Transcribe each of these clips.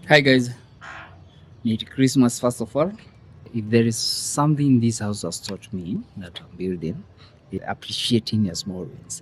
Hi guys, Merry Christmas first of all. If there is something this house has taught me that I'm building, is appreciating your small wins.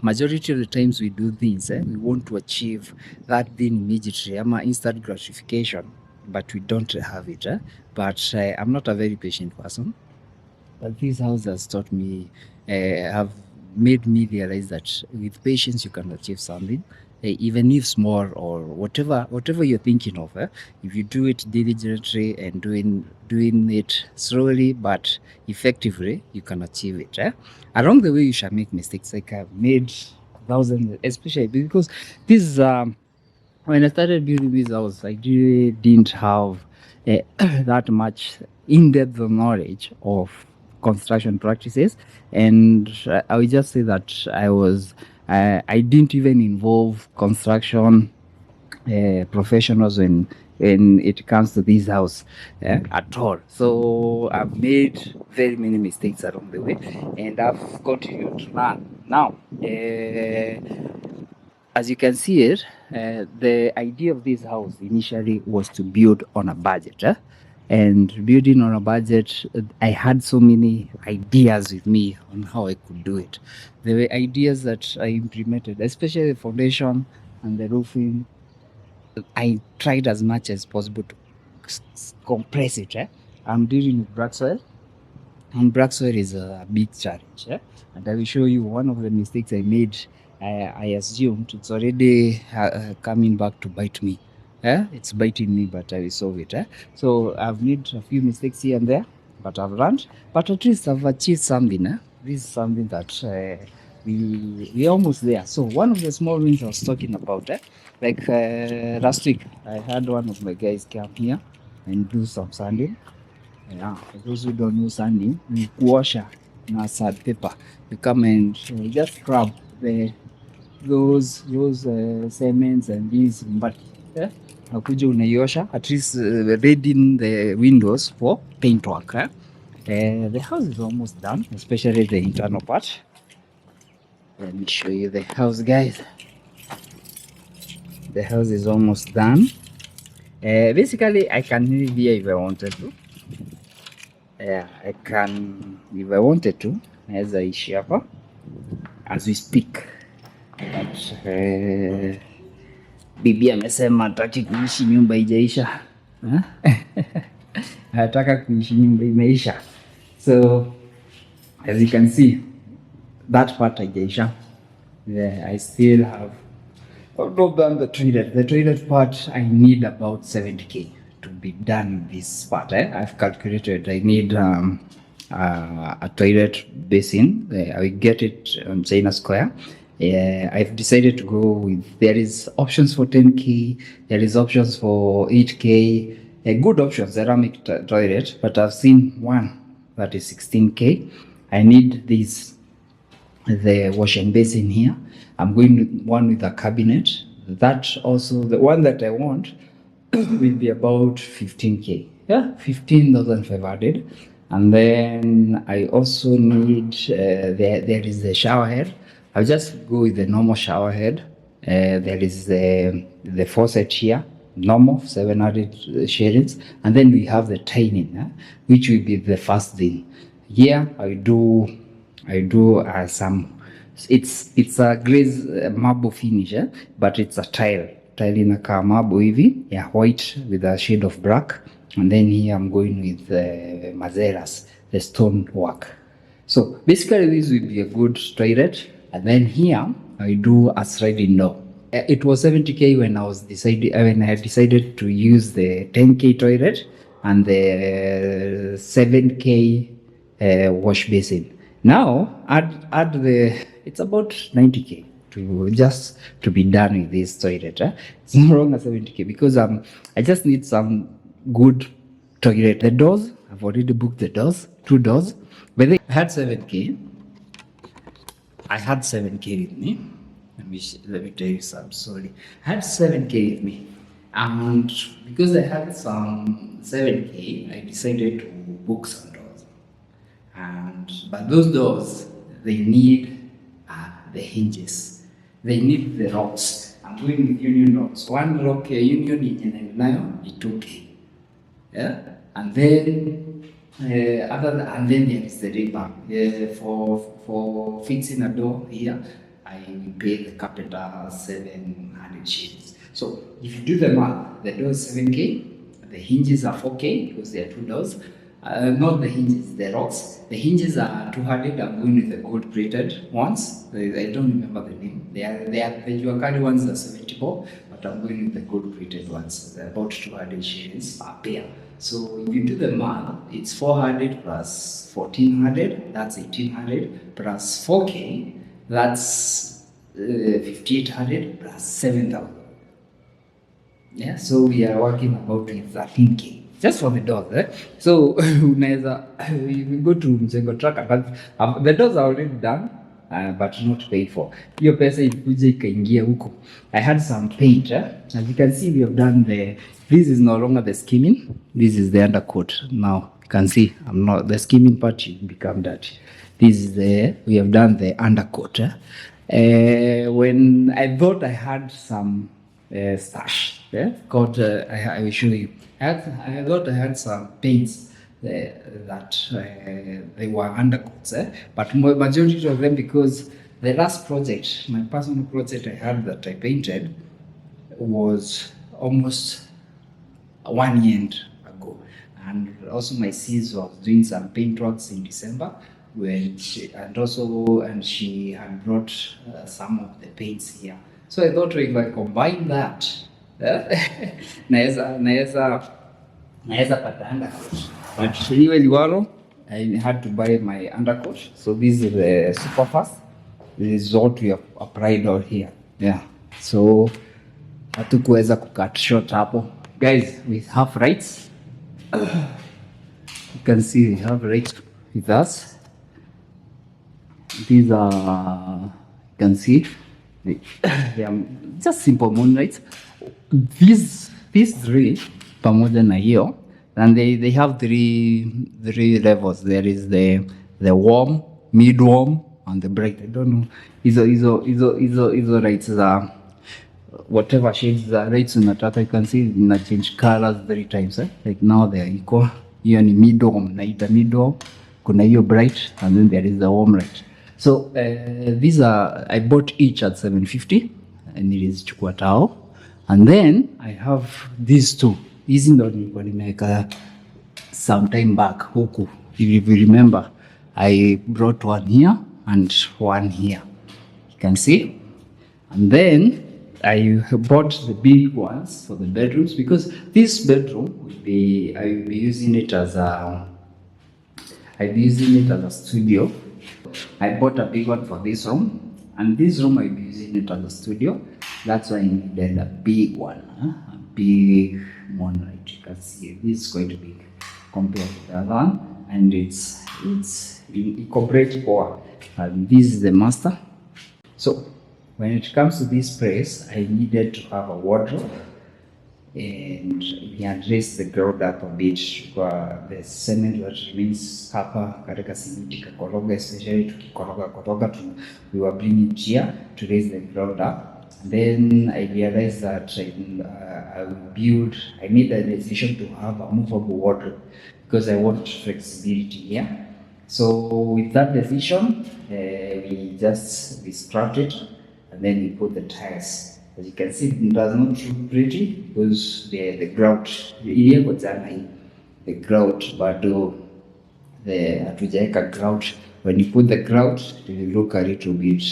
Majority of the times we do things, we want to achieve that thing immediately, instant gratification, but we don't have it. But I'm not a very patient person. But this house has taught me, have made me realize that with patience you can achieve something, even if small or whatever you're thinking of. If you do it diligently and doing it slowly but effectively, you can achieve it. Along the way, you shall make mistakes. Like I've made thousands, especially because this is when I started building this house, I really didn't have that much in-depth knowledge of construction practices, and I would just say that I didn't even involve construction professionals when it comes to this house at all. So I've made very many mistakes along the way, and I've continued to learn. Now, as you can see it, the idea of this house initially was to build on a budget. And building on a budget, I had so many ideas with me on how I could do it. There were ideas that I implemented, especially the foundation and the roofing. I tried as much as possible to compress it. I'm dealing with black soil, and black soil is a big challenge. And I will show you one of the mistakes I made. I assumed it's already coming back to bite me. It's biting me, but I will solve it. So I've made a few mistakes here and there, but I've learned. But at least I've achieved something. This is something that we're almost there. So one of the small wins I was talking about, like last week, I had one of my guys come here and do some sanding. Yeah, for those who don't know sanding, ni kuosha na sandpaper. You come and just scrub those cements and these but nakuja unaiosha at least readying the windows for paint work. The house is almost done, especially the internal part. Let me show you the house, guys. The house is almost done. Basically, I can live here if I wanted to. Yeah, I can, if I wanted to, naweza ishi hapa as we speak, but bibi amesema hataki kuishi nyumba ijaisha. Anataka kuishi nyumba imeisha. So as you can see, that part haijaisha. Yeah, I still have not done the toilet. The toilet part I need about 70k to be done with this part. I've calculated I need a toilet basin. I will get it on China Square. I've decided to go with, there is options for 10k, there is options for 8k, good options, ceramic toilet, but I've seen one that is 16k. I need this, the washing basin here. I'm going with one with a cabinet. That also, the one that I want will be about 15k. Yeah, 15,500. And then I also need, there is the shower head. I'll just go with the normal shower head. There is the faucet here, normal 700 shillings. And then we have the tiling, which will be the first thing. Here I do some, it's a glaze marble finish, but it's a tile inakaa marble hivi, yeah, white with a shade of black. And then here I'm going with mazeras, the stone work. So basically this will be a good toilet. And then here I do a sliding door. It was 70k when I had decided to use the 10k toilet and the 7k wash basin. Now add the, it's about 90k to be done with this toilet. It's no longer 70k because I just need some good toilet. The doors, I've already booked the doors, 2 doors. But I had 7k. I had 7k with me. Let me tell you some story. I had 7k with me, and because I had some 7k, I decided to book some doors. But those doors, they need the hinges, they need the rods. I'm going with union rocks. One rock union in Miano, it 2K. Yeah, and then and then there is the river. For fixing a door here, I pay the carpenter 700 shillings. So if you do the math, the door is 7K, the hinges are 4K because there are 2 doors. Not the hinges, the rocks. The hinges are 200. I'm going with the gold plated ones. I don't remember the name. They are the Juakali ones are 74, but I'm going with the gold plated ones. They're about 200 shillings per pair. So if you do the math, it's 400 plus 1400, that's 1800, plus 4K, that's 5800 plus 7000. Yeah, so we are working about 13K just for the doors. So you can go to Mjengo Tracker, but the doors are already done, but not paid for. Hiyo pesa ilikuja ikaingia huko. I had some paint. As you can see, we have done this is no longer the skimming. This is the undercoat. Now you can see the skimming part become dirty. This is we have done the undercoat. When I thought I had some stash. I will show you. I thought I had some paints that they were undercoats, but majority of them, because the last project, my personal project I had that I painted was almost 1 year ago, and also my sis was doing some paint works in December when she had brought some of the paints here. So I thought if I combine that, naweza pata undercoat. But hiyo liwalo, I had to buy my undercoat. So this is the super fast. This is what we have applied out here. Yeah. So hatukuweza kucut short hapo. Guys, we have rights. You can see we have rights with us. These are, you can see, they are just simple moonlights. These three, pamoja na hiyo, and they have three levels. There is the warm, mid warm, and the bright. I don't know. Hizo lights are whatever shades the lights unataka. You can see na change colors 3 times. Like now they are equal. Hiyo ni mid warm, naita mid warm. Kuna hiyo bright, and then there is the warm light. So these are, I bought each at 750 and it is chukua tao. And then I have these 2. Hizi ndo nilikuwa nimeweka some time back huku. If you remember, I brought one here and one here. You can see. And then I bought the big ones for the bedrooms, because this bedroom I will be using it as a studio. I bought a big one for this room, and this room I'll be using it as a studio. That's why I needed a big one, a big moonlight. You can see this is quite big compared to the other one, and it's incorporates power. And this is the master. So when it comes to this place, I needed to have a wardrobe, and we addressed the ground up a bit kwa the cement that remains hapa katika simiti kakoroga, especially tukikoroga we were bringing here to raise the ground up. Then I realized that I made a decision to have a movable wardrobe because I want flexibility here. So with that decision, we scrapped it, and then we put the tiles. As you can see, it does not look pretty because the grout, the grout, but hatujaweka grout. When you put the grout, it will look a little bit,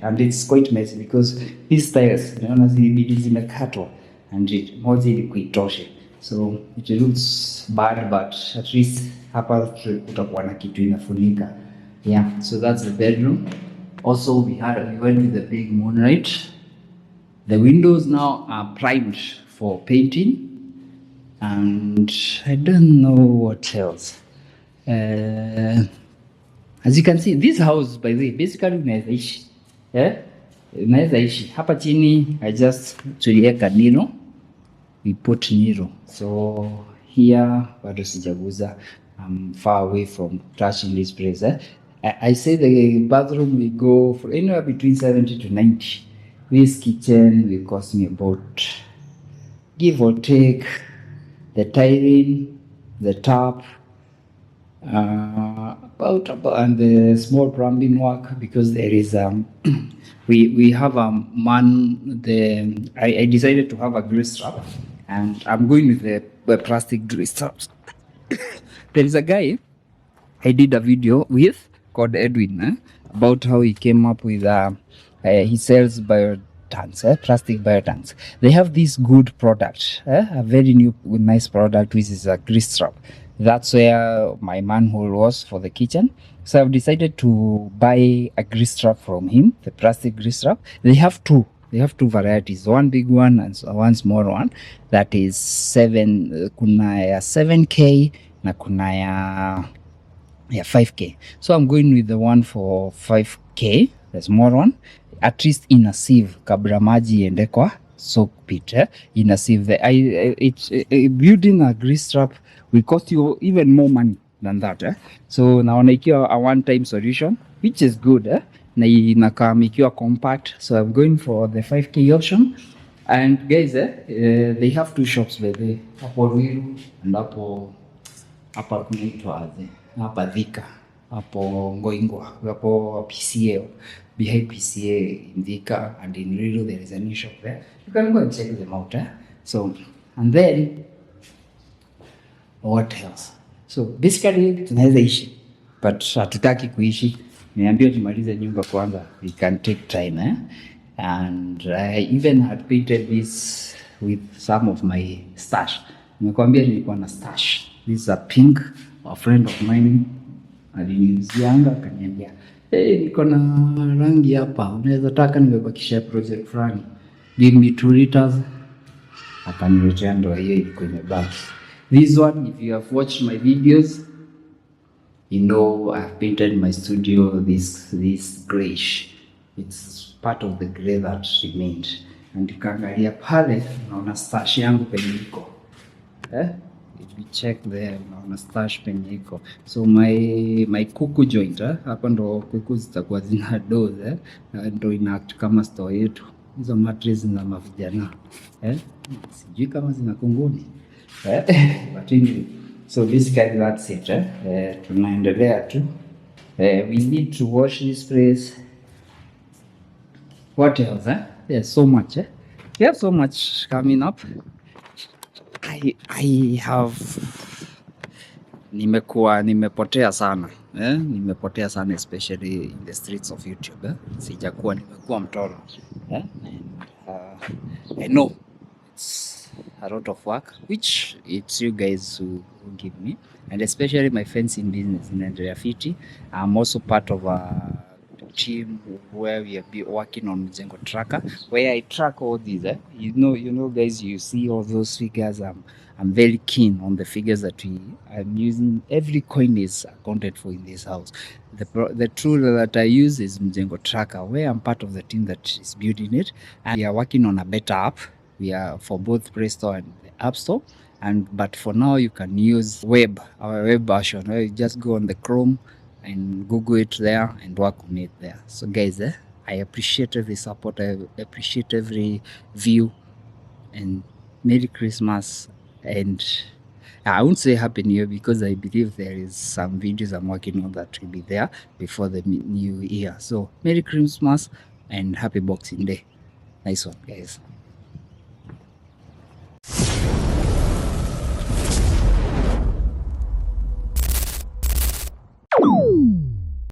and it's quite messy because these tiles, naona zilibidi zimekatwa, and moja ilikuwa itoshe, so it looks bad, but at least hapa kutakuwa na kitu inafunika. Yeah, so that's the bedroom. Also, we went with the big moonlight. The windows now are primed for painting, and I don't know what else. As you can see, this house, by the way, basically unaweza ishi. Unaweza ishi. Hapa chini, I just tulieka Nilo. We put Nilo. So here, bado sijaguza. I'm far away from touching this place. I say the bathroom will go for anywhere between 70 to 90. This kitchen will cost me about, give or take, the tiling, the tap, about and the small plumbing work, because there is we have a man. I decided to have a grease trap, and I'm going with the plastic grease traps. There is a guy I did a video with called Edwin about how he came up with he sells biotanks, plastic biotanks. They have this good product, a very new nice product, which is a grease trap. That's where my manhole was for the kitchen. So I've decided to buy a grease trap from him, the plastic grease trap. They have two. They have two varieties, one big one and one small one. That is kuna ya 7K na kuna ya 5K. So I'm going with the one for 5K, the small one, at least in a sieve kabla maji iende kwa soak pit, in a sieve. Building a grease trap will cost you even more money than that. So naona ikiwa a one time solution, which is good, na inakaa ikiwa compact. So I'm going for the 5K option. And guys, they have two shops by the hapo Ruiru and hapo hapa kunaitwa aje, hapa Thika, hapo Ngoingwa, hapo PCA, behind PCA in Thika and in Ruiru there is a new shop there. You can go and check them out. So, and then what else? So basically tunaweza ishi, but hatutaki kuishi. Niambia tumalize nyumba kwanza, we can take time. And I even had painted this with some of my stash. Nimekwambia nilikuwa na stash. This is a pink, a friend of mine aliniuzianga, akaniambia niko na rangi hapa, unaweza taka nimebakisha project fulani, give me 2 liters. Akaniletea, ndo hiyo ilikuwa imebaki. This one, if you have watched my videos, you know I've painted my studio this grayish. It's part of the gray that remained. And ukaangalia pale unaona stash yangu penye iko. If you check there unaona stash penye iko. So my kuku joint, hapa ndo kuku zitakuwa zina doze, ndo inact kama store yetu. Hizo mattress za mavijana. Sijui kama zina kunguni. But anyway, so basically that's it. Tunaendelea tu. We need to wash this place. What else? There's so much. We have so much coming up. I have nimepotea sana. Nimepotea sana, especially in the streets of YouTube. Sijakuwa nimekuwa mtoro. And I know it's a lot of work, which it's you guys who give me, and especially my friends in business in Nigeria Fiti. I'm also part of a team where we have been working on Mjengo Tracker, where I track all these. You know, guys, you see all those figures. I'm very keen on the figures that I'm using. Every coin is accounted for in this house. The tool that I use is Mjengo Tracker, where I'm part of the team that is building it, and we are working on a better app. We are for both Play Store and the App Store. But for now, you can use our web version, where you just go on the Chrome and Google it there and work on it there. So guys, I appreciate every support. I appreciate every view, and Merry Christmas. And I won't say Happy New Year, because I believe there is some videos I'm working on that will be there before the new year. So Merry Christmas and Happy Boxing Day. Nice one, guys.